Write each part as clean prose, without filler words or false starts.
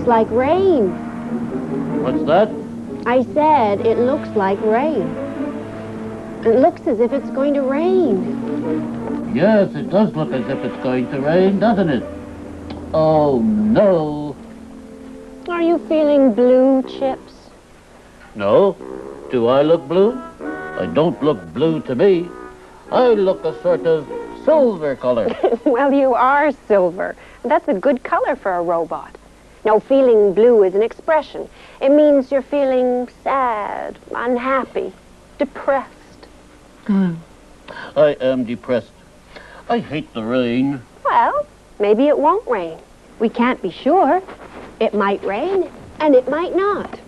like rain. What's that? I said it looks like rain. It looks as if it's going to rain. Yes, it does look as if it's going to rain, doesn't it? Oh, no. Are you feeling blue, Chips? No. Do I look blue? I don't look blue to me. I look a sort of silver color. Well, you are silver. That's a good color for a robot. Now, feeling blue is an expression. It means you're feeling sad, unhappy, depressed. I am depressed. I hate the rain. Well, maybe it won't rain. We can't be sure. It might rain, and it might not.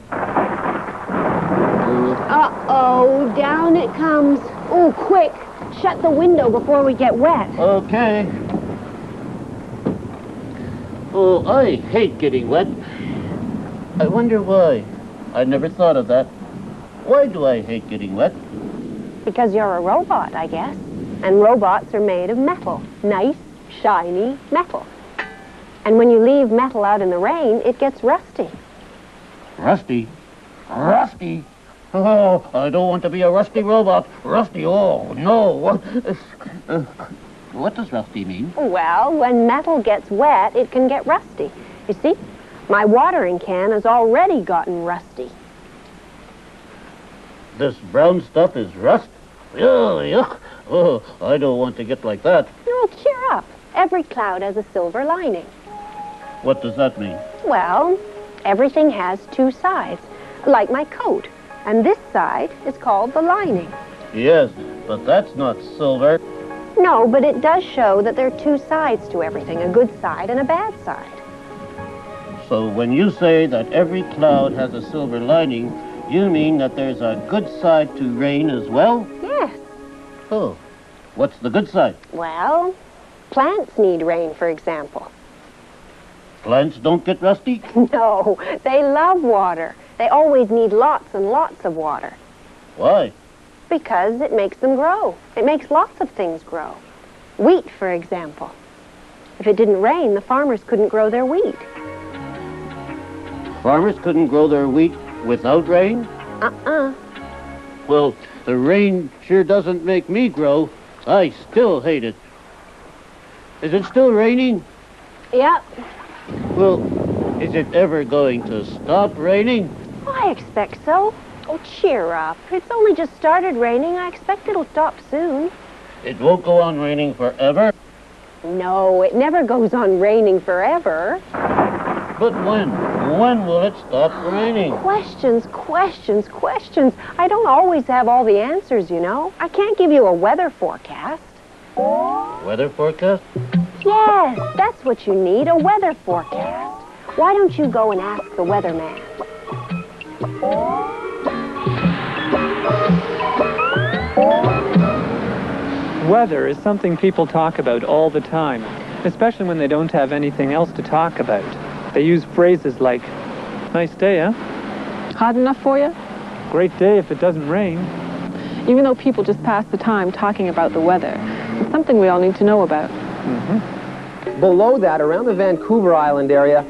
Uh-oh, down it comes. Oh, quick, shut the window before we get wet. Okay. Oh, I hate getting wet. I wonder why. I never thought of that. Why do I hate getting wet? Because you're a robot, I guess. And robots are made of metal. Nice, shiny metal. And when you leave metal out in the rain, it gets rusty. Rusty? Rusty? Oh, I don't want to be a rusty robot. Rusty, oh, no. What does rusty mean? Well, when metal gets wet, it can get rusty. You see, my watering can has already gotten rusty. This brown stuff is rust? Oh, yuck. Oh, I don't want to get like that. Oh, cheer up. Every cloud has a silver lining. What does that mean? Well, everything has two sides, like my coat. And this side is called the lining. Yes, but that's not silver. No, but it does show that there are two sides to everything, a good side and a bad side. So when you say that every cloud has a silver lining, you mean that there's a good side to rain as well? Yes. Oh, what's the good side? Well, plants need rain, for example. Plants don't get rusty? No, they love water. They always need lots and lots of water. Why? Because it makes them grow. It makes lots of things grow. Wheat, for example. If it didn't rain, the farmers couldn't grow their wheat. Farmers couldn't grow their wheat without rain? Uh-uh. Well, the rain sure doesn't make me grow. I still hate it. Is it still raining? Yep. Well, is it ever going to stop raining? I expect so. Oh, cheer up. It's only just started raining. I expect it'll stop soon. It won't go on raining forever? No, it never goes on raining forever. But when? When will it stop raining? Questions, questions, questions. I don't always have all the answers, you know. I can't give you a weather forecast. Weather forecast? Yes, that's what you need, a weather forecast. Why don't you go and ask the weatherman? Weather is something people talk about all the time, especially when they don't have anything else to talk about. They use phrases like, nice day, huh? Hot enough for you? Great day if it doesn't rain. Even though people just pass the time talking about the weather, it's something we all need to know about. Below that, around the Vancouver Island area,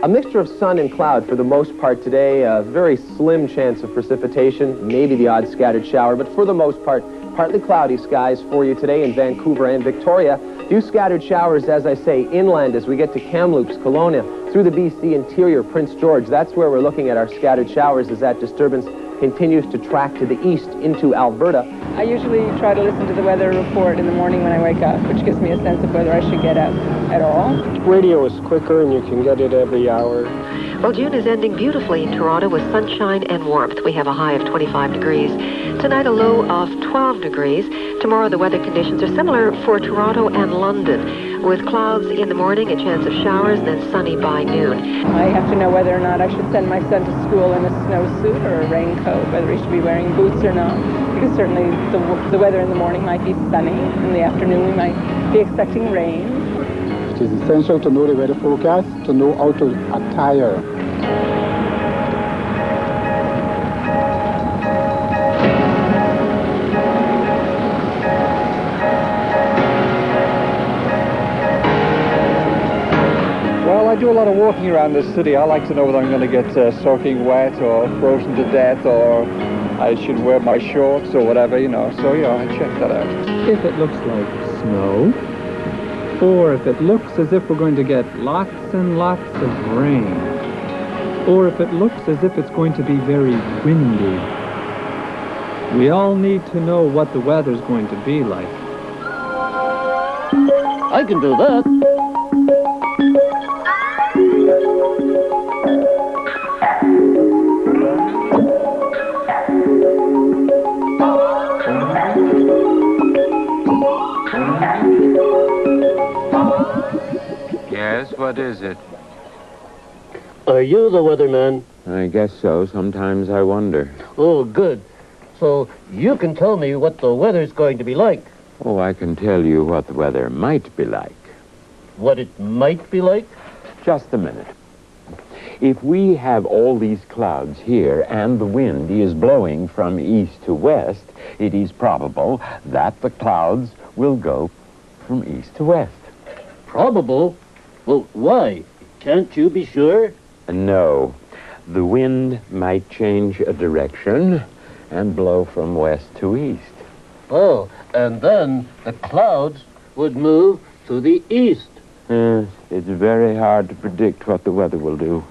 a mixture of sun and cloud for the most part today. A very slim chance of precipitation, maybe the odd scattered shower, but for the most part, partly cloudy skies for you today in Vancouver and Victoria. Few scattered showers, as I say, inland as we get to Kamloops, Kelowna, through the BC interior, Prince George. That's where we're looking at our scattered showers as that disturbance continues to track to the east into Alberta. I usually try to listen to the weather report in the morning when I wake up, which gives me a sense of whether I should get out at all. Radio is quicker and you can get it every hour. Well, June is ending beautifully in Toronto with sunshine and warmth. We have a high of 25 degrees. Tonight, a low of 12 degrees. Tomorrow, the weather conditions are similar for Toronto and London, with clouds in the morning, a chance of showers, then sunny by noon. I have to know whether or not I should send my son to school in a snowsuit or a raincoat, whether he should be wearing boots or not, because certainly the weather in the morning might be sunny. In the afternoon, we might be expecting rain. It is essential to know the weather forecast, to know how to attire. Well, I do a lot lot of walking around the city. I like to know whether I'm going to get soaking wet or frozen to death, or I should wear my shorts or whatever, you know. So, yeah, I check that out. If it looks like snow, or if it looks as if we're going to get lots and lots of rain, or if it looks as if it's going to be very windy. We all need to know what the weather's going to be like. I can do that. Yes, what is it? Are you the weatherman? I guess so. Sometimes I wonder. Oh, good. So you can tell me what the weather's going to be like. Oh, I can tell you what the weather might be like. What it might be like? Just a minute. If we have all these clouds here and the wind is blowing from east to west, it is probable that the clouds will go from east to west. Probable? Well, why? Can't you be sure? No. The wind might change a direction and blow from west to east. Oh, and then the clouds would move to the east. It's very hard to predict what the weather will do.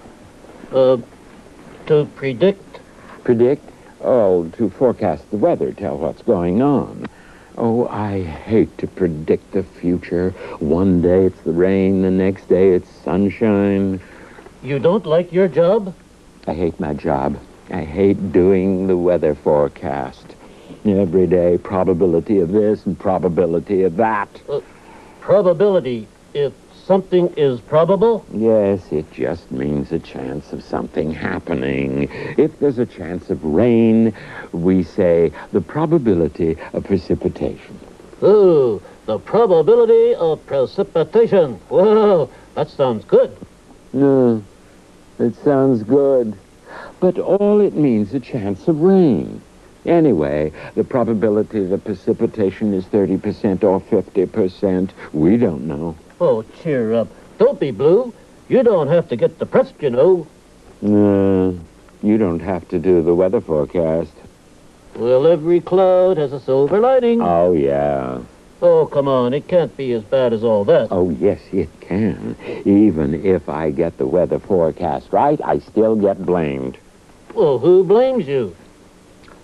To predict? Predict? Oh, to forecast the weather, tell what's going on. Oh, I hate to predict the future. One day it's the rain, the next day it's sunshine. You don't like your job? I hate my job. I hate doing the weather forecast. Every day, probability of this and probability of that. Probability, if something is probable? Yes, it just means a chance of something happening. If there's a chance of rain, we say the probability of precipitation. Ooh, the probability of precipitation. Whoa, that sounds good. No, it sounds good. But all it means a chance of rain. Anyway, the probability of the precipitation is 30% or 50%. We don't know. Oh, cheer up. Don't be blue. You don't have to get depressed, you know. No, you don't have to do the weather forecast. Well, every cloud has a silver lining. Oh, yeah. Oh, come on. It can't be as bad as all that. Oh, yes, it can. Even if I get the weather forecast right, I still get blamed. Well, who blames you?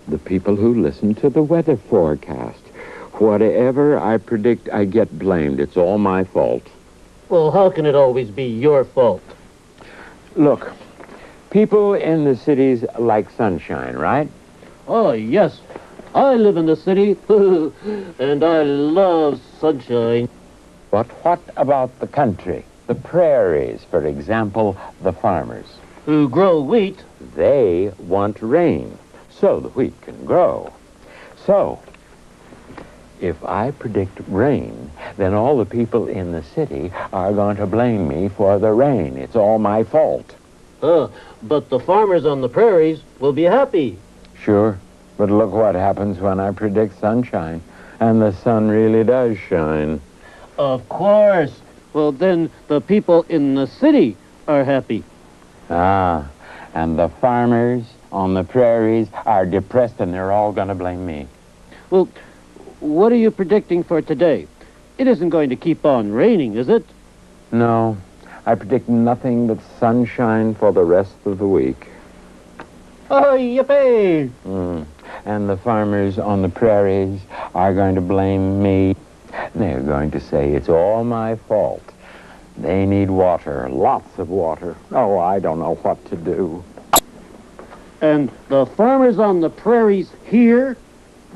The people who listen to the weather forecast. Whatever I predict, I get blamed. It's all my fault. Well, how can it always be your fault? Look, people in the cities like sunshine, right? Oh, yes. I live in the city, and I love sunshine. But what about the country? The prairies, for example, the farmers. Who grow wheat? They want rain, so the wheat can grow. So, if I predict rain, then all the people in the city are going to blame me for the rain. It's all my fault. But the farmers on the prairies will be happy. Sure, but look what happens when I predict sunshine, and the sun really does shine. Of course. Well, then the people in the city are happy. Ah, and the farmers on the prairies are depressed, and they're all going to blame me. Well, what are you predicting for today? It isn't going to keep on raining, is it? No, I predict nothing but sunshine for the rest of the week. Oh, yippee! And the farmers on the prairies are going to blame me. They're going to say it's all my fault. They need water, lots of water. Oh, I don't know what to do. And the farmers on the prairies here,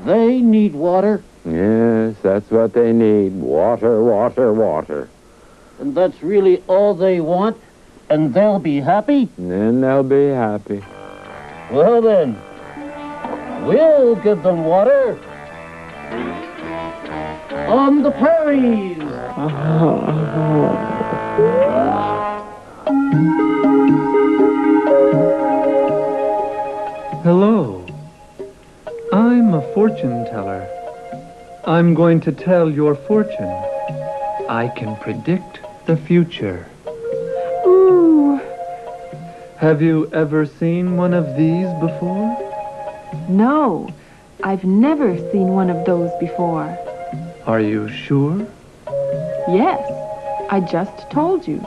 they need water? Yes, that's what they need. Water, water, water. And that's really all they want? And they'll be happy? And then they'll be happy. Well then, we'll give them water. On the prairies! Hello. I'm a fortune teller. I'm going to tell your fortune. I can predict the future. Ooh. Have you ever seen one of these before? No, I've never seen one of those before. Are you sure? Yes, I just told you.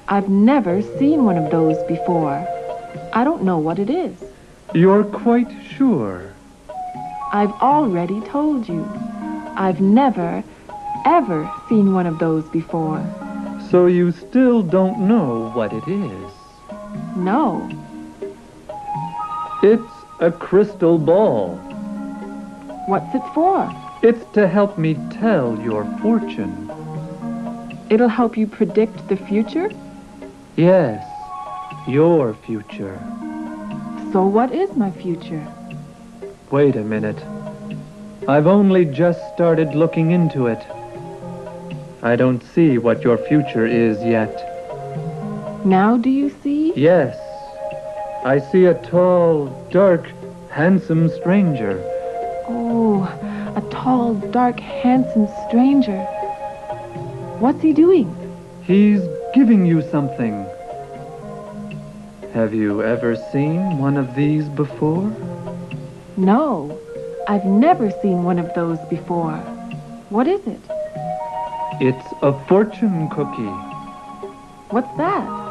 I've never seen one of those before. I don't know what it is. You're quite sure? I've already told you. I've never, ever seen one of those before. So you still don't know what it is? No. It's a crystal ball. What's it for? It's to help me tell your fortune. It'll help you predict the future? Yes, your future. So what is my future? Wait a minute. I've only just started looking into it. I don't see what your future is yet. Now do you see? Yes. I see a tall, dark, handsome stranger. Oh, a tall, dark, handsome stranger. What's he doing? He's giving you something. Have you ever seen one of these before? No, I've never seen one of those before. What is it? It's a fortune cookie. What's that?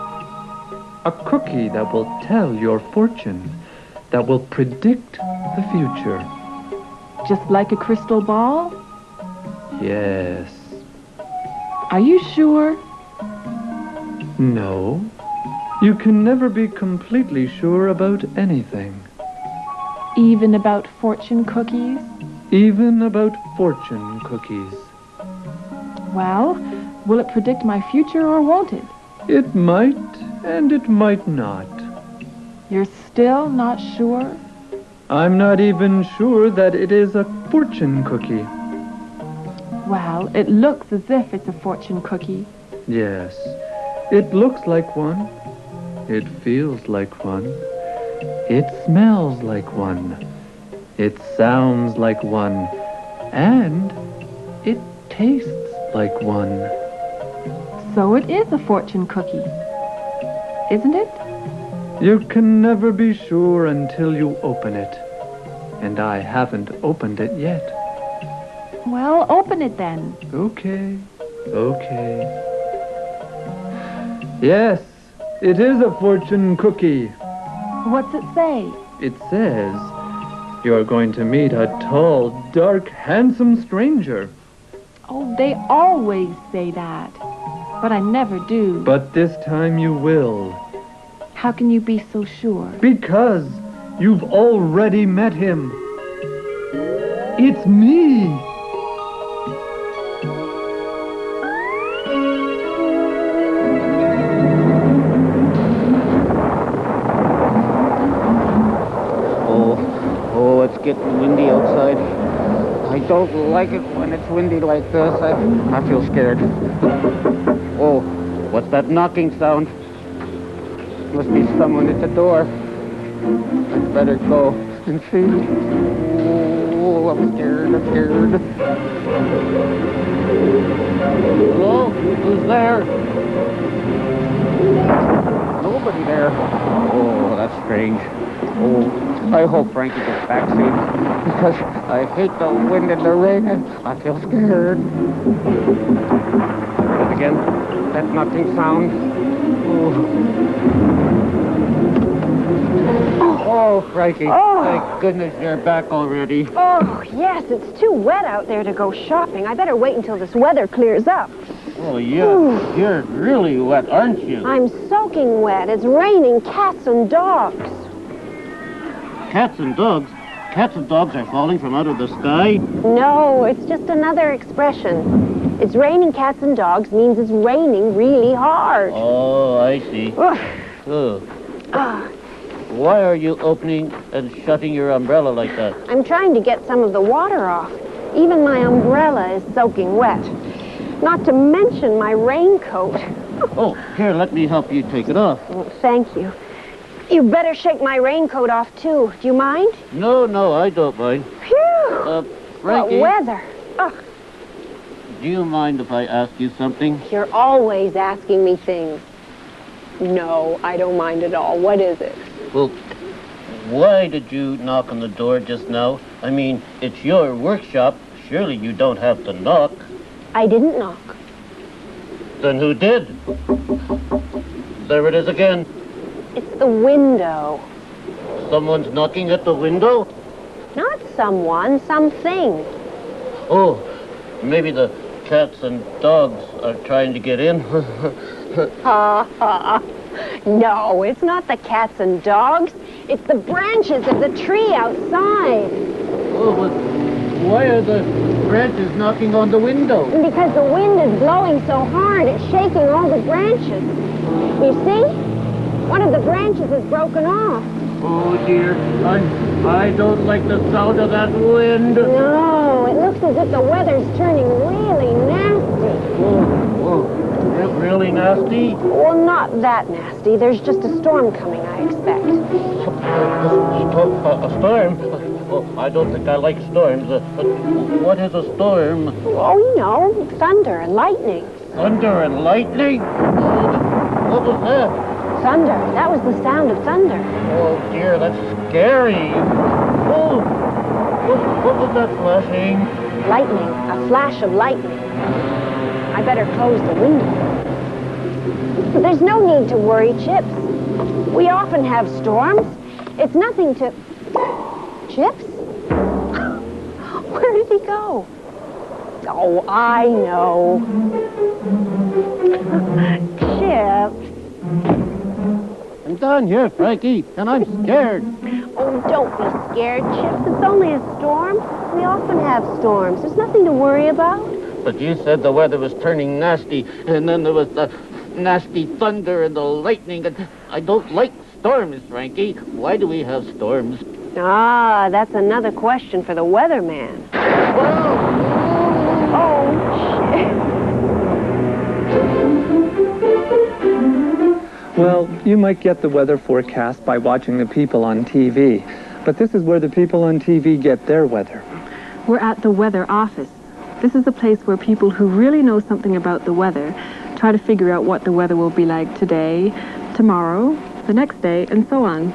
A cookie that will tell your fortune, that will predict the future. Just like a crystal ball? Yes. Are you sure? No. You can never be completely sure about anything. Even about fortune cookies? Even about fortune cookies. Well, will it predict my future or won't it? It might, and it might not. You're still not sure? I'm not even sure that it is a fortune cookie. Well, it looks as if it's a fortune cookie. Yes, it looks like one. It feels like one. It smells like one. It sounds like one. And it tastes like one. So it is a fortune cookie, isn't it? You can never be sure until you open it. And I haven't opened it yet. Well, open it then. Okay. Yes, it is a fortune cookie. What's it say? It says you're going to meet a tall, dark, handsome stranger. Oh, they always say that. But I never do. But this time you will. How can you be so sure? Because you've already met him. It's me. Oh, it's getting windy outside. I don't like it when it's windy like this. I feel scared. Oh, what's that knocking sound? Must be someone at the door. I'd better go and see. Oh, I'm scared. Hello? Who's there? Nobody there. Oh, that's strange. Oh, I hope Frankie gets back soon, because I hate the wind and the rain, and I feel scared. There it is again, that knocking sound. Oh, Frankie, thank goodness you're back already. Oh, yes, it's too wet out there to go shopping. I better wait until this weather clears up. Oh, yeah, you're really wet, aren't you? I'm soaking wet. It's raining cats and dogs. Cats and dogs? Cats and dogs are falling from out of the sky? No, it's just another expression. It's raining cats and dogs means it's raining really hard. Oh, I see. Oh. Why are you opening and shutting your umbrella like that? I'm trying to get some of the water off. Even my umbrella is soaking wet. Not to mention my raincoat. Oh, here, let me help you take it off. Oh, thank you. You better shake my raincoat off, too. Do you mind? No, I don't mind. Phew! Frankie, what weather. Ugh. Do you mind if I ask you something? You're always asking me things. No, I don't mind at all. What is it? Well, why did you knock on the door just now? I mean, it's your workshop. Surely you don't have to knock. I didn't knock. Then who did? There it is again. It's the window. Someone's knocking at the window? Not someone, something. Oh, maybe the cats and dogs are trying to get in. Ha ha. No, it's not the cats and dogs. It's the branches of the tree outside. Oh, but why are the branches knocking on the window? Because the wind is blowing so hard, it's shaking all the branches. You see? One of the branches is broken off. Oh, dear. I don't like the sound of that wind. No, it looks as if the weather's turning really nasty. Oh, really nasty? Well, not that nasty. There's just a storm coming, I expect. A storm? Oh, I don't think I like storms. But what is a storm? Oh, you know, thunder and lightning. Thunder and lightning? What was that? Thunder. That was the sound of thunder. Oh, dear, that's scary. Oh, what was that flashing? Lightning. A flash of lightning. I better close the window. But there's no need to worry, Chips. We often have storms. It's nothing to... Chips? Where did he go? Oh, I know. Chips. I'm down here, Frankie, and I'm scared. Oh, don't be scared, Chips. It's only a storm. We often have storms. There's nothing to worry about. But you said the weather was turning nasty, and then there was the nasty thunder and the lightning. And I don't like storms, Frankie. Why do we have storms? Ah, that's another question for the weatherman. Oh, shit. Well, you might get the weather forecast by watching the people on TV. But this is where the people on TV get their weather. We're at the weather office. This is a place where people who really know something about the weather try to figure out what the weather will be like today, tomorrow, the next day, and so on.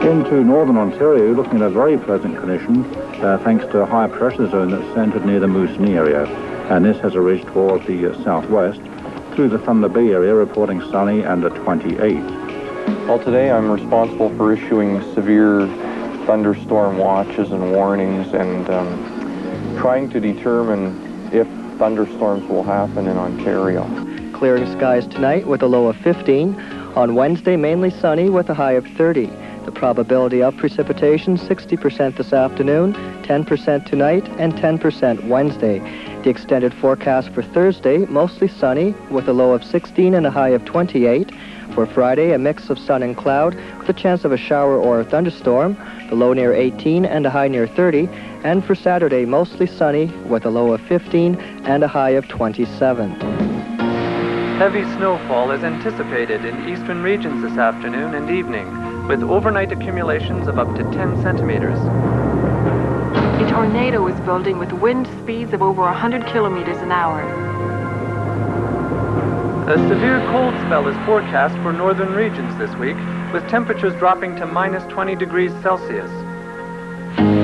Into northern Ontario, looking at a very pleasant condition, thanks to a high pressure zone that's centered near the Moosonee area. And this has a ridge towards the southwest, through the Thunder Bay area, reporting sunny and a 28. Well, today I'm responsible for issuing severe thunderstorm watches and warnings and trying to determine if thunderstorms will happen in Ontario. Clearing skies tonight with a low of 15. On Wednesday, mainly sunny with a high of 30. The probability of precipitation, 60% this afternoon, 10% tonight, and 10% Wednesday. The extended forecast for Thursday, mostly sunny with a low of 16 and a high of 28. For Friday, a mix of sun and cloud with a chance of a shower or a thunderstorm, the low near 18 and a high near 30. And for Saturday, mostly sunny with a low of 15 and a high of 27. Heavy snowfall is anticipated in eastern regions this afternoon and evening, with overnight accumulations of up to 10 centimeters. A tornado is building with wind speeds of over 100 kilometers an hour. A severe cold spell is forecast for northern regions this week, with temperatures dropping to minus 20 degrees Celsius.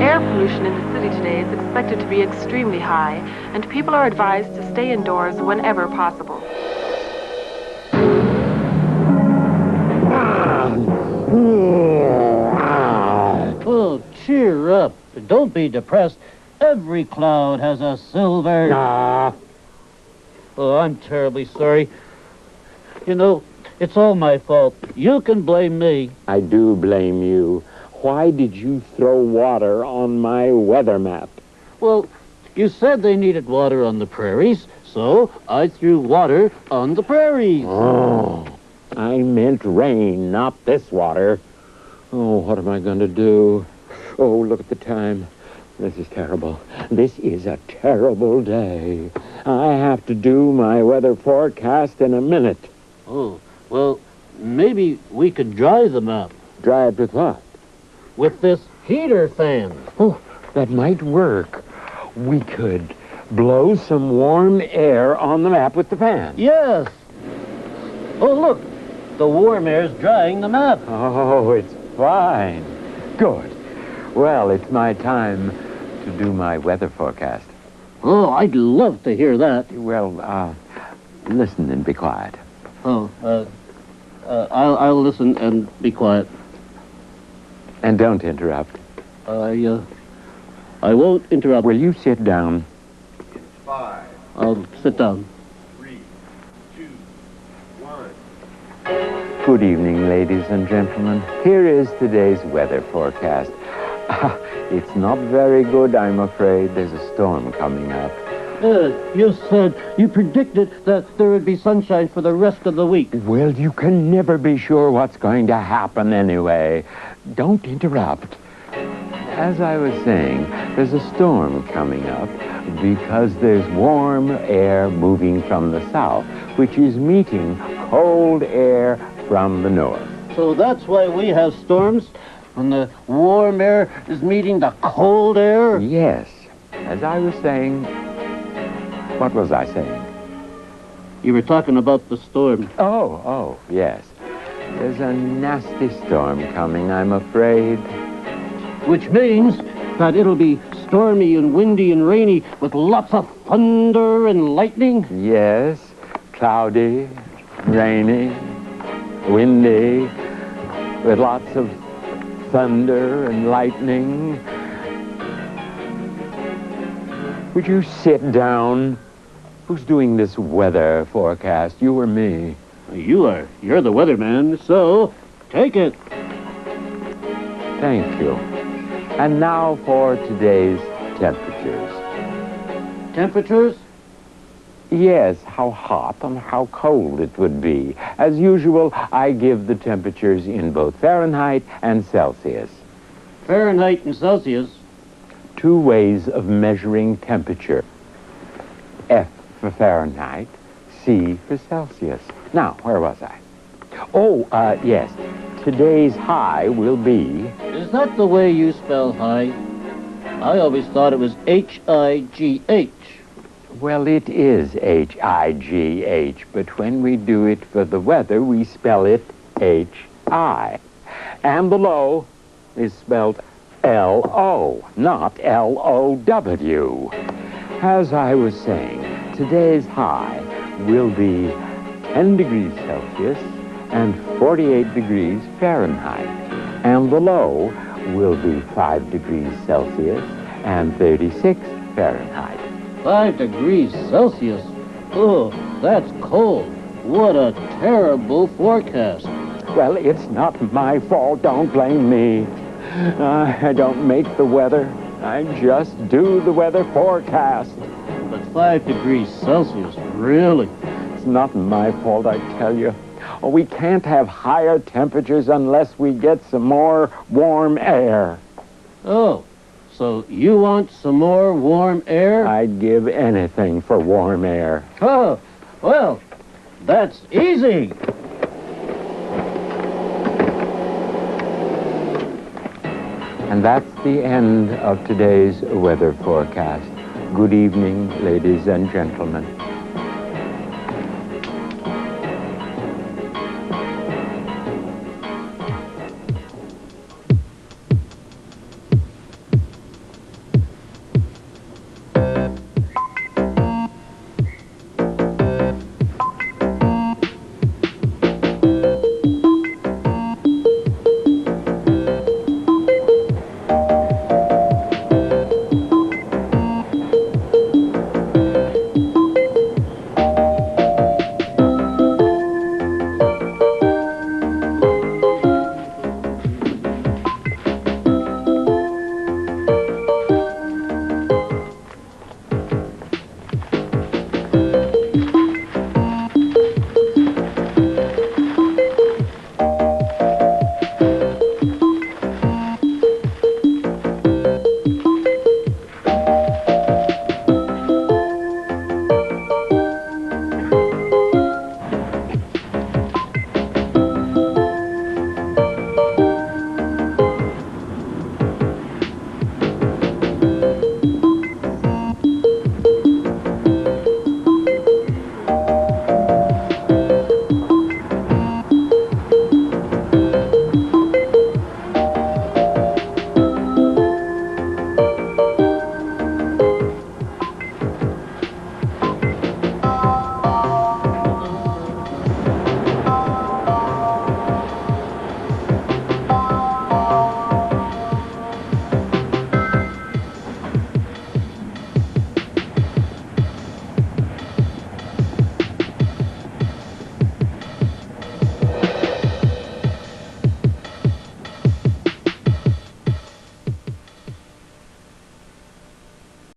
Air pollution in the city today is expected to be extremely high, and people are advised to stay indoors whenever possible. Oh, cheer up. Don't be depressed. Every cloud has a silver... Oh, I'm terribly sorry. You know, it's all my fault. You can blame me. I do blame you. Why did you throw water on my weather map? Well, you said they needed water on the prairies, so I threw water on the prairies. Oh, I meant rain, not this water. Oh, what am I going to do? Oh, look at the time. This is terrible. This is a terrible day. I have to do my weather forecast in a minute. Oh, well, maybe we could dry the map. Dry it with what? With this heater fan. Oh, that might work. We could blow some warm air on the map with the fan. Yes. Oh, look. The warm air's drying the map. Oh, it's fine. Good. Well, it's my time to do my weather forecast. Oh, I'd love to hear that. Well, listen and be quiet. Oh, I'll listen and be quiet. And don't interrupt. I won't interrupt. Will you sit down? 5. I'll sit down. 3, 2, 1. Good evening, ladies and gentlemen. Here is today's weather forecast. It's not very good, I'm afraid. There's a storm coming up. You predicted that there would be sunshine for the rest of the week. Well, you can never be sure what's going to happen anyway. Don't interrupt. As I was saying, there's a storm coming up because there's warm air moving from the south, which is meeting cold air from the north. So that's why we have storms? When the warm air is meeting the cold air? Yes. As I was saying, what was I saying? You were talking about the storm. Oh, yes. There's a nasty storm coming, I'm afraid. Which means that it'll be stormy and windy and rainy with lots of thunder and lightning? Yes. Cloudy, rainy, windy, with lots of thunder and lightning. Would you sit down? Who's doing this weather forecast, you or me? You are. You're the weatherman, so take it. Thank you. And now for today's temperatures. Temperatures? Yes, how hot and how cold it would be. As usual, I give the temperatures in both Fahrenheit and Celsius. Fahrenheit and Celsius? 2 ways of measuring temperature. F for Fahrenheit, C for Celsius. Now, where was I? Oh, yes. Today's high will be... Is that the way you spell high? I always thought it was H-I-G-H. Well, it is H-I-G-H, but when we do it for the weather, we spell it H-I. And the low is spelled L-O, not L-O-W. As I was saying, today's high will be 10 degrees Celsius and 48 degrees Fahrenheit. And the low will be 5 degrees Celsius and 36 Fahrenheit. 5 degrees Celsius? Oh, that's cold. What a terrible forecast. Well, it's not my fault. Don't blame me. I don't make the weather. I just do the weather forecast. But 5 degrees Celsius, really? It's not my fault, I tell you. Oh, we can't have higher temperatures unless we get some more warm air. Oh, so you want some more warm air? I'd give anything for warm air. Oh, well, that's easy. And that's the end of today's weather forecast. Good evening, ladies and gentlemen.